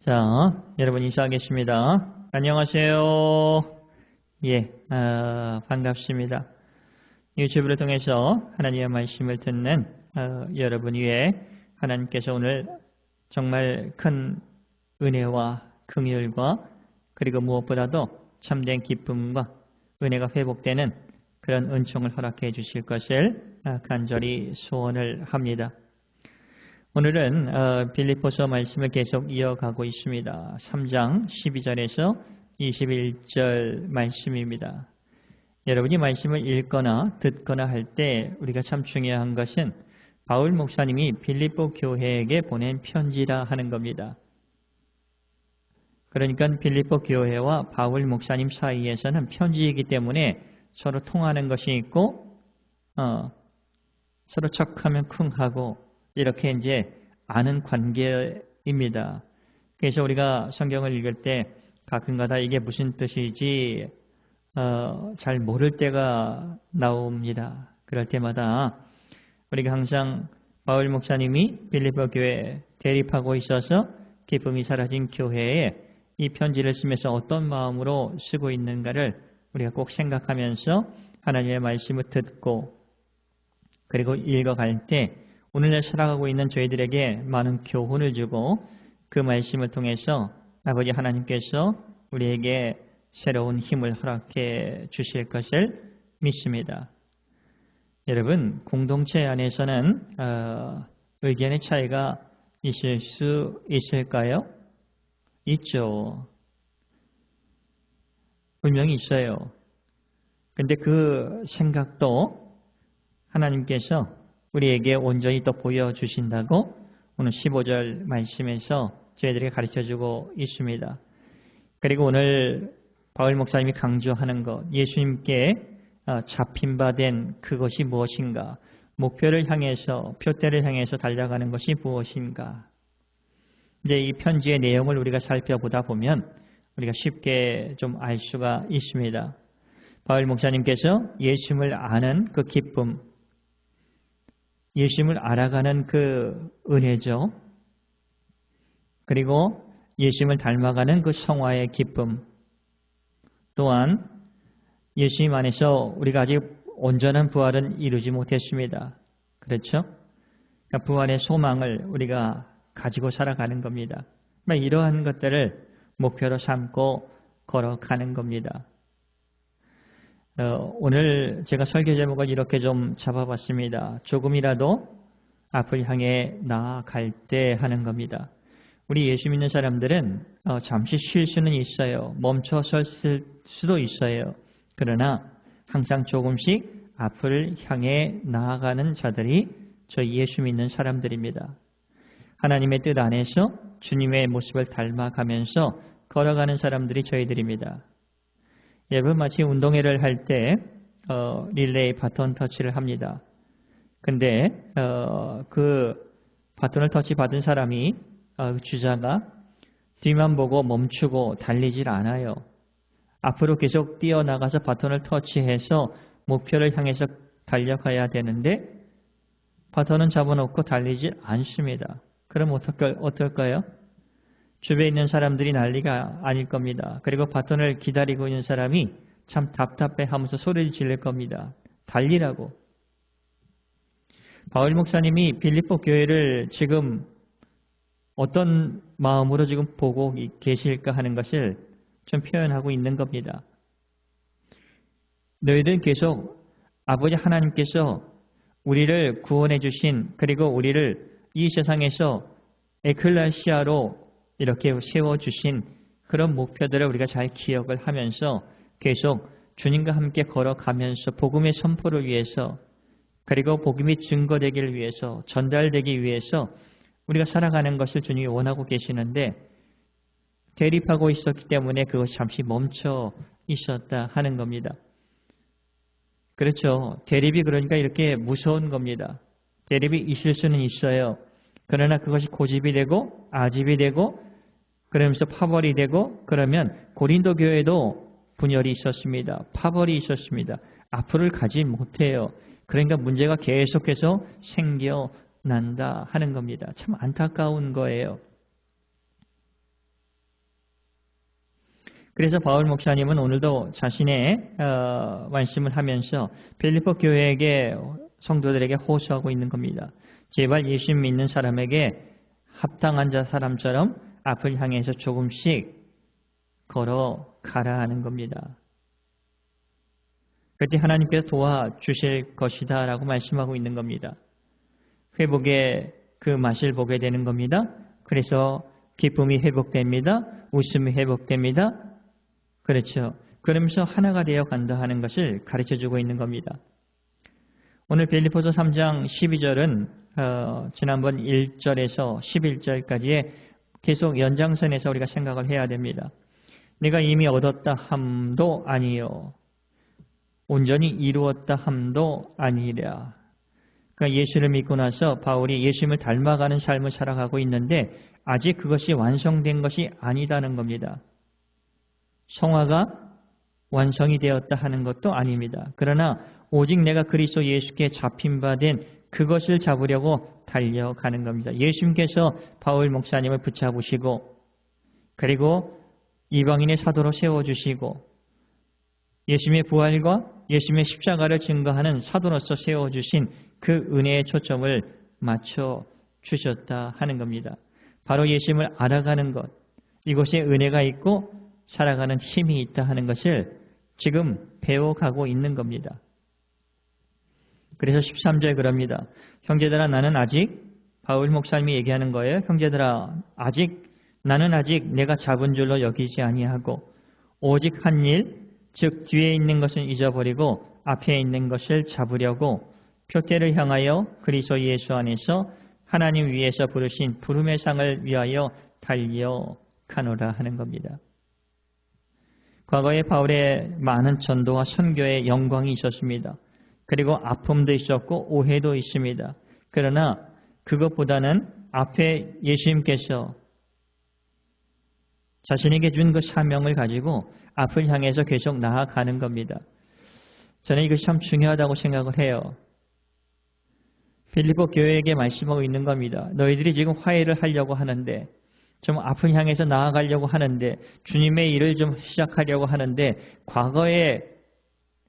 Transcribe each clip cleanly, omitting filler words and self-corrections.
자, 여러분 인사하겠습니다. 안녕하세요. 반갑습니다. 유튜브를 통해서 하나님의 말씀을 듣는 여러분 위에 하나님께서 오늘 정말 큰 은혜와 긍휼과 그리고 무엇보다도 참된 기쁨과 은혜가 회복되는 그런 은총을 허락해 주실 것을 간절히 소원을 합니다. 오늘은 빌립보서 말씀을 계속 이어가고 있습니다. 3장 12절에서 21절 말씀입니다. 여러분이 말씀을 읽거나 듣거나 할 때 우리가 참 중요한 것은 바울 목사님이 빌립보 교회에게 보낸 편지라 하는 겁니다. 그러니까 빌립보 교회와 바울 목사님 사이에서는 편지이기 때문에 서로 통하는 것이 있고 서로 척하면 쿵하고 이렇게 이제 아는 관계입니다. 그래서 우리가 성경을 읽을 때 가끔가다 이게 무슨 뜻이지 잘 모를 때가 나옵니다. 그럴 때마다 우리가 항상 바울 목사님이 빌립보 교회에 대립하고 있어서 기쁨이 사라진 교회에 이 편지를 쓰면서 어떤 마음으로 쓰고 있는가를 우리가 꼭 생각하면서 하나님의 말씀을 듣고 그리고 읽어갈 때 오늘날 살아가고 있는 저희들에게 많은 교훈을 주고 그 말씀을 통해서 아버지 하나님께서 우리에게 새로운 힘을 허락해 주실 것을 믿습니다. 여러분, 공동체 안에서는 의견의 차이가 있을 수 있을까요? 있죠. 분명히 있어요. 근데 그 생각도 하나님께서 우리에게 온전히 또 보여주신다고 오늘 15절 말씀에서 저희들에게 가르쳐주고 있습니다. 그리고 오늘 바울 목사님이 강조하는 것, 예수님께 잡힌 바 된 그것이 무엇인가, 목표를 향해서, 표대를 향해서 달려가는 것이 무엇인가. 이제 이 편지의 내용을 우리가 살펴보다 보면 우리가 쉽게 좀 알 수가 있습니다. 바울 목사님께서 예수님을 아는 그 기쁨, 예수님을 알아가는 그 은혜죠. 그리고 예수님을 닮아가는 그 성화의 기쁨. 또한 예수님 안에서 우리가 아직 온전한 부활은 이루지 못했습니다. 그렇죠? 그러니까 부활의 소망을 우리가 가지고 살아가는 겁니다. 이러한 것들을 목표로 삼고 걸어가는 겁니다. 오늘 제가 설교 제목을 이렇게 좀 잡아봤습니다. 조금이라도 앞을 향해 나아갈 때 하는 겁니다. 우리 예수 믿는 사람들은 잠시 쉴 수는 있어요. 멈춰 설 수도 있어요. 그러나 항상 조금씩 앞을 향해 나아가는 자들이 저희 예수 믿는 사람들입니다. 하나님의 뜻 안에서 주님의 모습을 닮아가면서 걸어가는 사람들이 저희들입니다. 여러분 마치 운동회를 할 때 릴레이 바톤 터치를 합니다. 근데 그 바톤을 터치 받은 사람이 주자가 뒤만 보고 멈추고 달리질 않아요. 앞으로 계속 뛰어나가서 바톤을 터치해서 목표를 향해서 달려가야 되는데 바톤은 잡아놓고 달리지 않습니다. 그럼 어떨까요? 주변에 있는 사람들이 난리가 아닐 겁니다. 그리고 바톤을 기다리고 있는 사람이 참 답답해하면서 소리를 지를 겁니다. 달리라고. 바울 목사님이 빌립보 교회를 지금 어떤 마음으로 지금 보고 계실까 하는 것을 좀 표현하고 있는 겁니다. 너희들 계속 아버지 하나님께서 우리를 구원해 주신 그리고 우리를 이 세상에서 에클레시아로 이렇게 세워주신 그런 목표들을 우리가 잘 기억을 하면서 계속 주님과 함께 걸어가면서 복음의 선포를 위해서 그리고 복음이 증거되기를 위해서 전달되기 위해서 우리가 살아가는 것을 주님이 원하고 계시는데 대립하고 있었기 때문에 그것이 잠시 멈춰 있었다 하는 겁니다. 그렇죠. 대립이 그러니까 이렇게 무서운 겁니다. 대립이 있을 수는 있어요. 그러나 그것이 고집이 되고 아집이 되고 그러면서 파벌이 되고 그러면 고린도 교회도 분열이 있었습니다. 파벌이 있었습니다. 앞으로 가지 못해요. 그러니까 문제가 계속해서 생겨난다 하는 겁니다. 참 안타까운 거예요. 그래서 바울 목사님은 오늘도 자신의 말씀을 하면서 빌립보 교회에게 성도들에게 호소하고 있는 겁니다. 제발 예수 믿는 사람에게 합당한 사람처럼 앞을 향해서 조금씩 걸어가라 하는 겁니다. 그때 하나님께서 도와주실 것이다 라고 말씀하고 있는 겁니다. 회복의 그 맛을 보게 되는 겁니다. 그래서 기쁨이 회복됩니다. 웃음이 회복됩니다. 그렇죠. 그러면서 하나가 되어 간다 하는 것을 가르쳐주고 있는 겁니다. 오늘 빌립보서 3장 12절은 지난번 1절에서 11절까지의 계속 연장선에서 우리가 생각을 해야 됩니다. 내가 이미 얻었다 함도 아니요 온전히 이루었다 함도 아니라. 그러니까 예수를 믿고 나서 바울이 예수님을 닮아가는 삶을 살아가고 있는데 아직 그것이 완성된 것이 아니다는 겁니다. 성화가 완성이 되었다 하는 것도 아닙니다. 그러나 오직 내가 그리스도 예수께 잡힌 바 된 그것을 잡으려고 달려가는 겁니다. 예수님께서 바울 목사님을 붙잡으시고 그리고 이방인의 사도로 세워주시고 예수님의 부활과 예수님의 십자가를 증거하는 사도로서 세워주신 그 은혜의 초점을 맞춰 주셨다 하는 겁니다. 바로 예수님을 알아가는 것, 이곳에 은혜가 있고 살아가는 힘이 있다 하는 것을 지금 배워가고 있는 겁니다. 그래서 13절에 그럽니다. 형제들아 나는 아직 바울 목사님이 얘기하는 거예요. 형제들아 나는 아직 내가 잡은 줄로 여기지 아니하고 오직 한 일, 즉 뒤에 있는 것은 잊어버리고 앞에 있는 것을 잡으려고 표대를 향하여 그리스도 예수 안에서 하나님 위에서 부르신 부름의 상을 위하여 달려가노라 하는 겁니다. 과거에 바울의 많은 전도와 선교의 영광이 있었습니다. 그리고 아픔도 있었고 오해도 있습니다. 그러나 그것보다는 앞에 예수님께서 자신에게 준 그 사명을 가지고 앞을 향해서 계속 나아가는 겁니다. 저는 이것이 참 중요하다고 생각을 해요. 빌립보 교회에게 말씀하고 있는 겁니다. 너희들이 지금 화해를 하려고 하는데 좀 앞을 향해서 나아가려고 하는데 주님의 일을 좀 시작하려고 하는데 과거에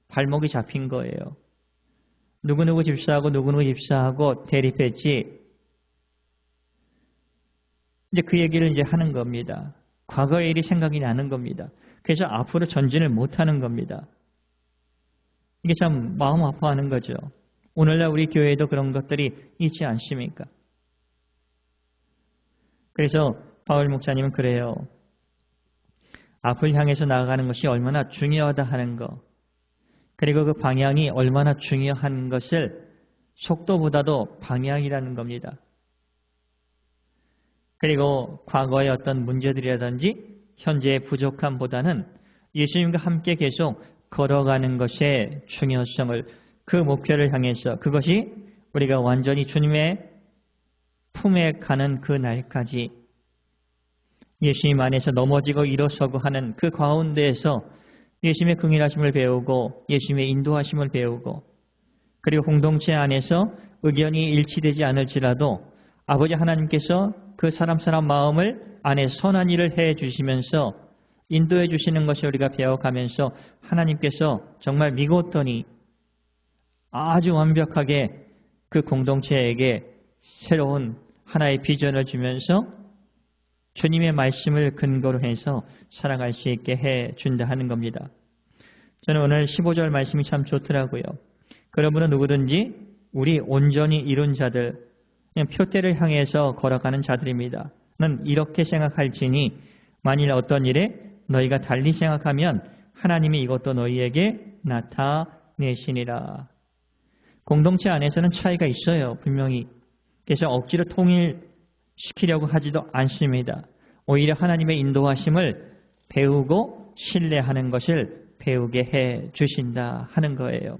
발목이 잡힌 거예요. 누구누구 집사하고 누구누구 집사하고 대립했지. 이제 그 얘기를 이제 하는 겁니다. 과거의 일이 생각이 나는 겁니다. 그래서 앞으로 전진을 못하는 겁니다. 이게 참 마음 아파하는 거죠. 오늘날 우리 교회에도 그런 것들이 있지 않습니까? 그래서 바울 목사님은 그래요. 앞을 향해서 나아가는 것이 얼마나 중요하다 하는 것. 그리고 그 방향이 얼마나 중요한 것을 속도보다도 방향이라는 겁니다. 그리고 과거의 어떤 문제들이라든지 현재의 부족함보다는 예수님과 함께 계속 걸어가는 것의 중요성을 그 목표를 향해서 그것이 우리가 완전히 주님의 품에 가는 그 날까지 예수님 안에서 넘어지고 일어서고 하는 그 가운데에서 예수님의 긍휼하심을 배우고 예수님의 인도하심을 배우고 그리고 공동체 안에서 의견이 일치되지 않을지라도 아버지 하나님께서 그 사람 마음을 안에 선한 일을 해 주시면서 인도해 주시는 것을 우리가 배워가면서 하나님께서 정말 미고더니 아주 완벽하게 그 공동체에게 새로운 하나의 비전을 주면서 주님의 말씀을 근거로 해서 살아갈 수 있게 해 준다 하는 겁니다. 저는 오늘 15절 말씀이 참 좋더라고요. 그러므로 누구든지 우리 온전히 이룬 자들, 그냥 표대를 향해서 걸어가는 자들입니다. 는 이렇게 생각할지니 만일 어떤 일에 너희가 달리 생각하면 하나님이 이것도 너희에게 나타내시니라. 공동체 안에서는 차이가 있어요. 분명히. 그래서 억지로 통일시키려고 하지도 않습니다. 오히려 하나님의 인도하심을 배우고 신뢰하는 것을 배우게 해 주신다 하는 거예요.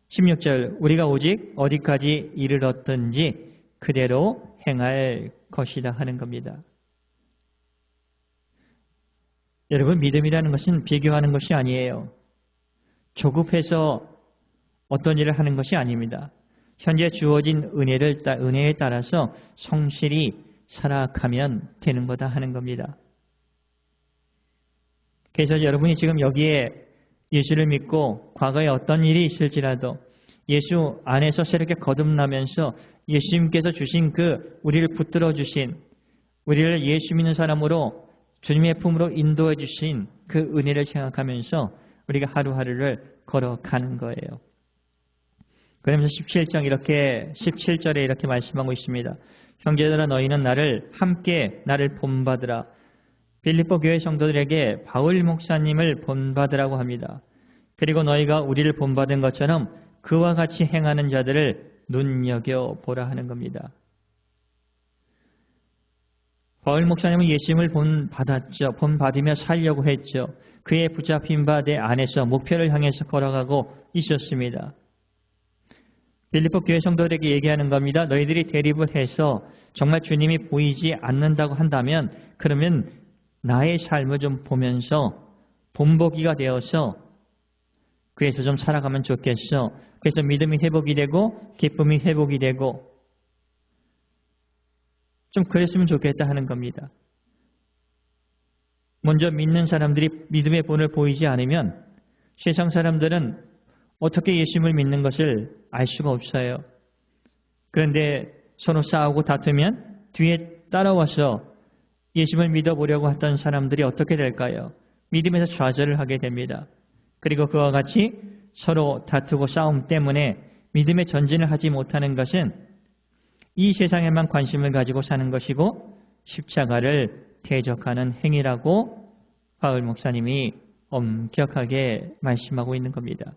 16절 우리가 오직 어디까지 이르렀든지 그대로 행할 것이다 하는 겁니다. 여러분 믿음이라는 것은 비교하는 것이 아니에요. 조급해서 어떤 일을 하는 것이 아닙니다. 현재 주어진 은혜에 따라서 성실히 살아가면 되는 거다 하는 겁니다. 그래서 여러분이 지금 여기에 예수를 믿고 과거에 어떤 일이 있을지라도 예수 안에서 새롭게 거듭나면서 예수님께서 주신 그 우리를 붙들어 주신, 우리를 예수 믿는 사람으로 주님의 품으로 인도해 주신 그 은혜를 생각하면서 우리가 하루하루를 걸어가는 거예요. 그러면서 17절에 이렇게 말씀하고 있습니다. 형제들아, 너희는 함께 나를 본받으라. 빌립보 교회 성도들에게 바울 목사님을 본받으라고 합니다. 그리고 너희가 우리를 본받은 것처럼 그와 같이 행하는 자들을 눈여겨보라 하는 겁니다. 바울 목사님은 예수님을 본받았죠. 본받으며 살려고 했죠. 그의 붙잡힌 바 내 안에서 목표를 향해서 걸어가고 있었습니다. 빌립보 교회 성도들에게 얘기하는 겁니다. 너희들이 대립을 해서 정말 주님이 보이지 않는다고 한다면 그러면 나의 삶을 좀 보면서 본보기가 되어서 그래서 좀 살아가면 좋겠어. 그래서 믿음이 회복이 되고 기쁨이 회복이 되고 좀 그랬으면 좋겠다 하는 겁니다. 먼저 믿는 사람들이 믿음의 본을 보이지 않으면 세상 사람들은 어떻게 예수님을 믿는 것을 알 수가 없어요. 그런데 서로 싸우고 다투면 뒤에 따라와서 예수님을 믿어보려고 했던 사람들이 어떻게 될까요? 믿음에서 좌절을 하게 됩니다. 그리고 그와 같이 서로 다투고 싸움 때문에 믿음의 전진을 하지 못하는 것은 이 세상에만 관심을 가지고 사는 것이고 십자가를 대적하는 행위라고 바울 목사님이 엄격하게 말씀하고 있는 겁니다.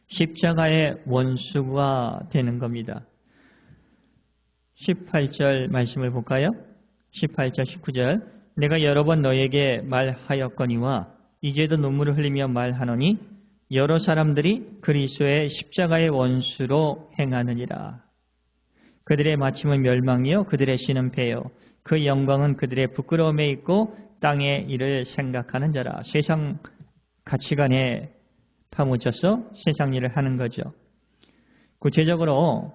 십자가의 원수가 되는 겁니다. 18절 말씀을 볼까요? 18절, 19절. 내가 여러 번 너에게 말하였거니와 이제도 눈물을 흘리며 말하노니 여러 사람들이 그리스도의 십자가의 원수로 행하느니라. 그들의 마침은 멸망이요 그들의 신은 패요. 그 영광은 그들의 부끄러움에 있고 땅의 일을 생각하는 자라. 세상 가치관에 파묻혀서 세상 일을 하는 거죠. 구체적으로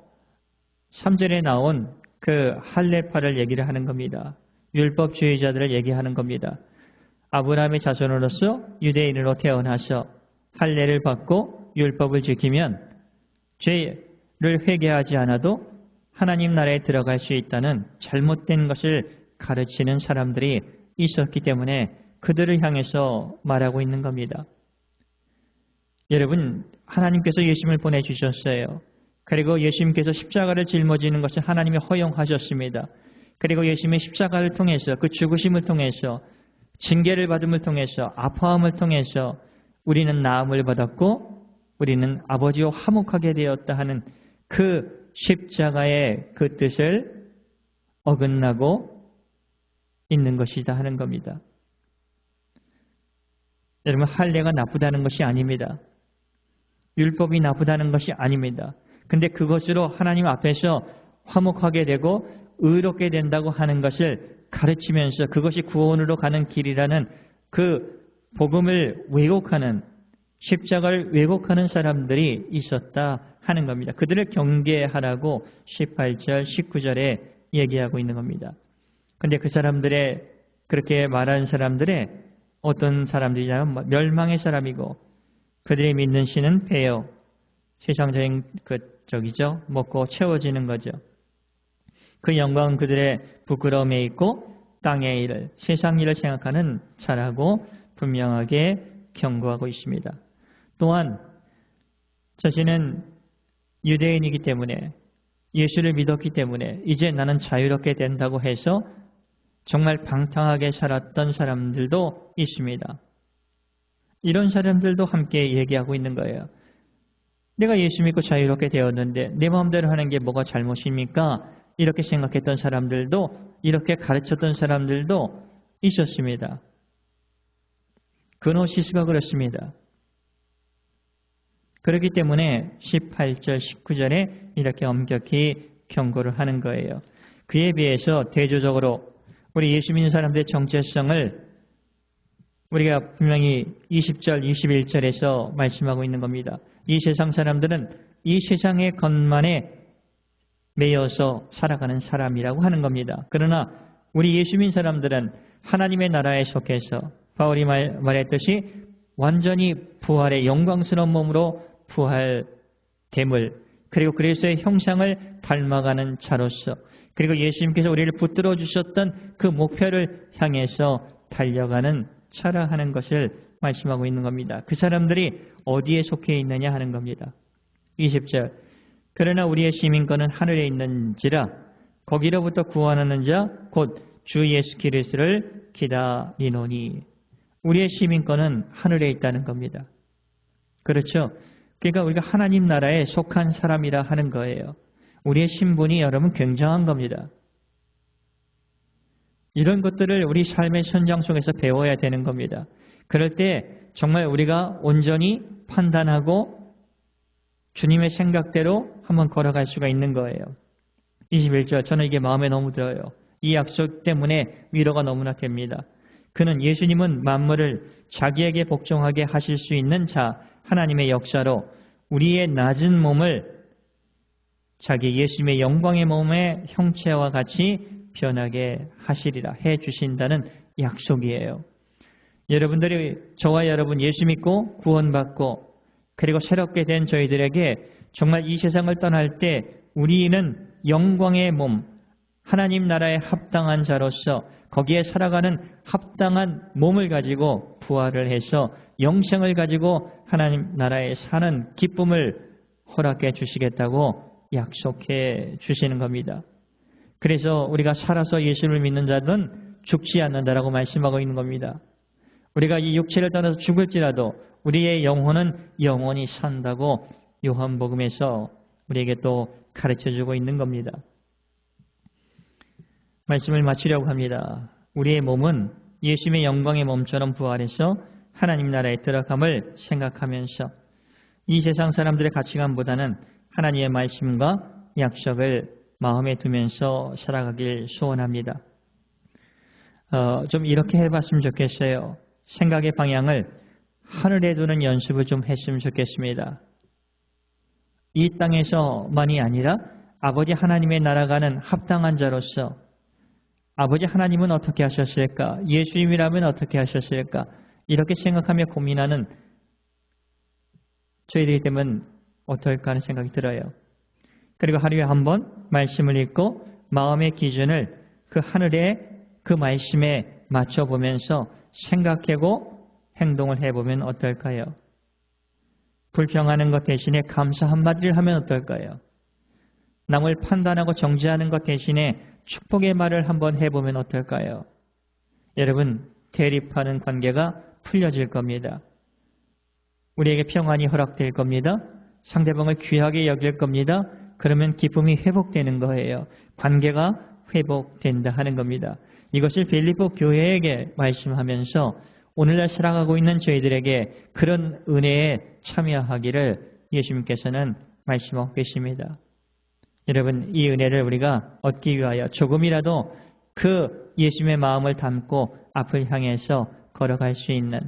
3절에 나온 그 할례파를 얘기를 하는 겁니다. 율법주의자들을 얘기하는 겁니다. 아브라함의 자손으로서 유대인으로 태어나서 할례를 받고 율법을 지키면 죄를 회개하지 않아도 하나님 나라에 들어갈 수 있다는 잘못된 것을 가르치는 사람들이 있었기 때문에 그들을 향해서 말하고 있는 겁니다. 여러분, 하나님께서 예수님을 보내주셨어요. 그리고 예수님께서 십자가를 짊어지는 것을 하나님이 허용하셨습니다. 그리고 예수님의 십자가를 통해서 그 죽으심을 통해서 징계를 받음을 통해서 아파함을 통해서 우리는 나음을 받았고 우리는 아버지와 화목하게 되었다 하는 그 십자가의 그 뜻을 어긋나고 있는 것이다 하는 겁니다. 여러분, 할례가 나쁘다는 것이 아닙니다. 율법이 나쁘다는 것이 아닙니다. 근데 그것으로 하나님 앞에서 화목하게 되고 의롭게 된다고 하는 것을 가르치면서 그것이 구원으로 가는 길이라는 그 복음을 왜곡하는, 십자가를 왜곡하는 사람들이 있었다 하는 겁니다. 그들을 경계하라고 18절, 19절에 얘기하고 있는 겁니다. 근데 그 사람들의, 그렇게 말하는 사람들의 어떤 사람들이냐면 멸망의 사람이고 그들이 믿는 신은 패요. 세상적인 먹고 채워지는 거죠. 그 영광은 그들의 부끄러움에 있고 땅의 일을, 세상 일을 생각하는 자라고 분명하게 경고하고 있습니다. 또한 자신은 유대인이기 때문에 예수를 믿었기 때문에 이제 나는 자유롭게 된다고 해서 정말 방탕하게 살았던 사람들도 있습니다. 이런 사람들도 함께 얘기하고 있는 거예요. 내가 예수 믿고 자유롭게 되었는데 내 마음대로 하는 게 뭐가 잘못입니까? 이렇게 생각했던 사람들도, 이렇게 가르쳤던 사람들도 있었습니다. 그노시스가 그렇습니다. 그렇기 때문에 18절, 19절에 이렇게 엄격히 경고를 하는 거예요. 그에 비해서 대조적으로 우리 예수 믿는 사람들의 정체성을 우리가 분명히 20절, 21절에서 말씀하고 있는 겁니다. 이 세상 사람들은 이 세상의 것만에 매여서 살아가는 사람이라고 하는 겁니다. 그러나 우리 예수 믿는 사람들은 하나님의 나라에 속해서 바울이 말했듯이 완전히 부활의 영광스러운 몸으로 부활됨을, 그리고 그리스도의 형상을 닮아가는 자로서, 그리고 예수님께서 우리를 붙들어 주셨던 그 목표를 향해서 달려가는 차라 하는 것을 말씀하고 있는 겁니다. 그 사람들이 어디에 속해 있느냐 하는 겁니다. 20절, 그러나 우리의 시민권은 하늘에 있는지라 거기로부터 구원하는 자 곧 주 예수 그리스도를 기다리노니. 우리의 시민권은 하늘에 있다는 겁니다. 그렇죠? 그러니까 우리가 하나님 나라에 속한 사람이라 하는 거예요. 우리의 신분이 여러분 굉장한 겁니다. 이런 것들을 우리 삶의 현장 속에서 배워야 되는 겁니다. 그럴 때 정말 우리가 온전히 판단하고 주님의 생각대로 한번 걸어갈 수가 있는 거예요. 21절, 저는 이게 마음에 너무 들어요. 이 약속 때문에 위로가 너무나 됩니다. 그는 예수님은 만물을 자기에게 복종하게 하실 수 있는 자, 하나님의 역사로 우리의 낮은 몸을 자기 예수님의 영광의 몸의 형체와 같이 변하게 하시리라 해 주신다는 약속이에요. 여러분들이, 저와 여러분 예수 믿고 구원받고 그리고 새롭게 된 저희들에게 정말 이 세상을 떠날 때 우리는 영광의 몸, 하나님 나라에 합당한 자로서 거기에 살아가는 합당한 몸을 가지고 부활을 해서 영생을 가지고 하나님 나라에 사는 기쁨을 허락해 주시겠다고 약속해 주시는 겁니다. 그래서 우리가 살아서 예수를 믿는 자는 죽지 않는다라고 말씀하고 있는 겁니다. 우리가 이 육체를 떠나서 죽을지라도 우리의 영혼은 영원히 산다고 요한복음에서 우리에게 또 가르쳐주고 있는 겁니다. 말씀을 마치려고 합니다. 우리의 몸은 예수님의 영광의 몸처럼 부활해서 하나님 나라에 들어감을 생각하면서 이 세상 사람들의 가치관보다는 하나님의 말씀과 약속을 마음에 두면서 살아가길 소원합니다. 좀 이렇게 해봤으면 좋겠어요. 생각의 방향을 하늘에 두는 연습을 좀 했으면 좋겠습니다. 이 땅에서만이 아니라 아버지 하나님의 나라가는 합당한 자로서 아버지 하나님은 어떻게 하셨을까? 예수님이라면 어떻게 하셨을까? 이렇게 생각하며 고민하는 저희들이 되면 어떨까 하는 생각이 들어요. 그리고 하루에 한 번 말씀을 읽고 마음의 기준을 그 하늘에 그 말씀에 맞춰보면서 생각하고 행동을 해보면 어떨까요? 불평하는 것 대신에 감사 한마디를 하면 어떨까요? 남을 판단하고 정죄하는 것 대신에 축복의 말을 한번 해보면 어떨까요? 여러분, 대립하는 관계가 풀려질 겁니다. 우리에게 평안이 허락될 겁니다. 상대방을 귀하게 여길 겁니다. 그러면 기쁨이 회복되는 거예요. 관계가 회복된다 하는 겁니다. 이것을 빌립보 교회에게 말씀하면서 오늘날 살아가고 있는 저희들에게 그런 은혜에 참여하기를 예수님께서는 말씀하고 계십니다. 여러분, 이 은혜를 우리가 얻기 위하여 조금이라도 그 예수님의 마음을 담고 앞을 향해서 걸어갈 수 있는,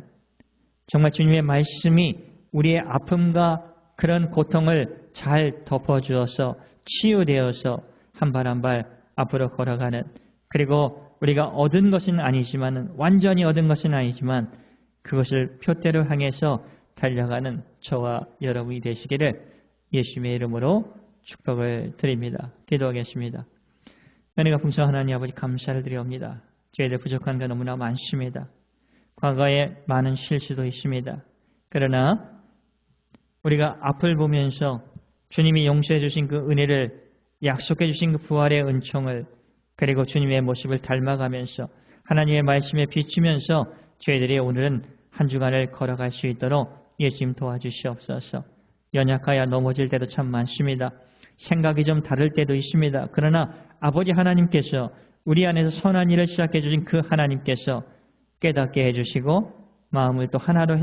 정말 주님의 말씀이 우리의 아픔과 그런 고통을 잘 덮어주어서 치유되어서 한 발 한 발 앞으로 걸어가는, 그리고 우리가 얻은 것은 아니지만, 완전히 얻은 것은 아니지만 그것을 표대로 향해서 달려가는 저와 여러분이 되시기를 예수님의 이름으로 축복을 드립니다. 기도하겠습니다. 은혜가 풍성한 하나님 아버지, 감사를 드리옵니다. 저희들 부족한 게 너무나 많습니다. 과거에 많은 실수도 있습니다. 그러나 우리가 앞을 보면서 주님이 용서해 주신 그 은혜를, 약속해 주신 그 부활의 은총을, 그리고 주님의 모습을 닮아가면서 하나님의 말씀에 비추면서 저희들이 오늘은 한 주간을 걸어갈 수 있도록 예수님 도와주시옵소서. 연약하여 넘어질 때도 참 많습니다. 생각이 좀 다를 때도 있습니다. 그러나 아버지 하나님께서 우리 안에서 선한 일을 시작해 주신 그 하나님께서 깨닫게 해주시고 마음을 또 하나로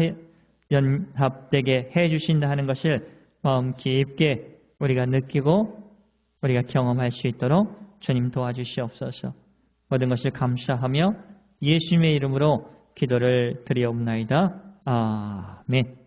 연합되게 해주신다 하는 것을 마음 깊게 우리가 느끼고 우리가 경험할 수 있도록 주님 도와주시옵소서. 모든 것을 감사하며 예수님의 이름으로 기도를 드리옵나이다. 아멘.